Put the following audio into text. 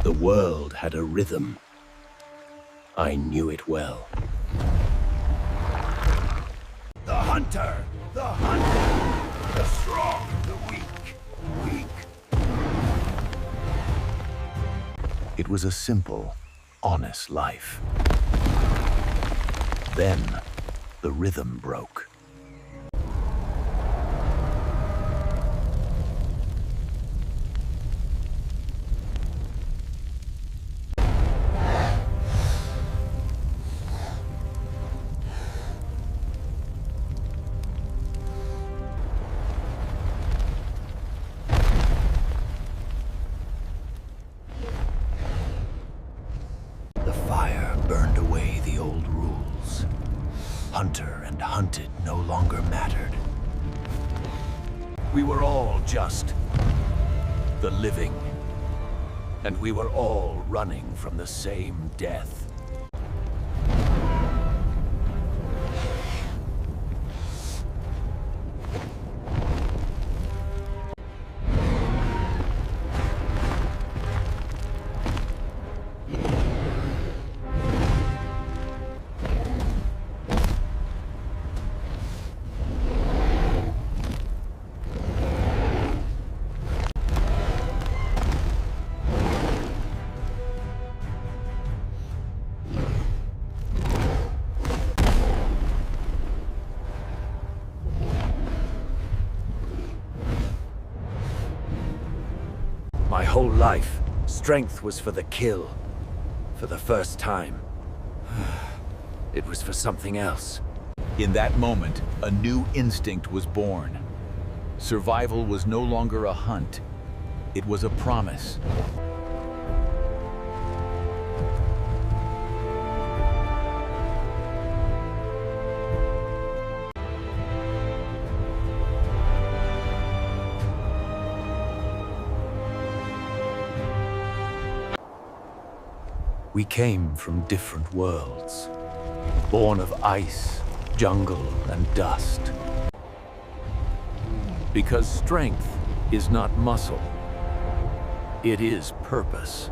The world had a rhythm. I knew it well. The hunter! The hunter! The strong, the weak, weak. It was a simple, honest life. Then, the rhythm broke. The fire burned away the old rules. Hunter and hunted no longer mattered. We were all just the living, and we were all running from the same death. My whole life, strength was for the kill. For the first time. It was for something else. In that moment, a new instinct was born. Survival was no longer a hunt. It was a promise. We came from different worlds, born of ice, jungle, and dust. Because strength is not muscle, it is purpose.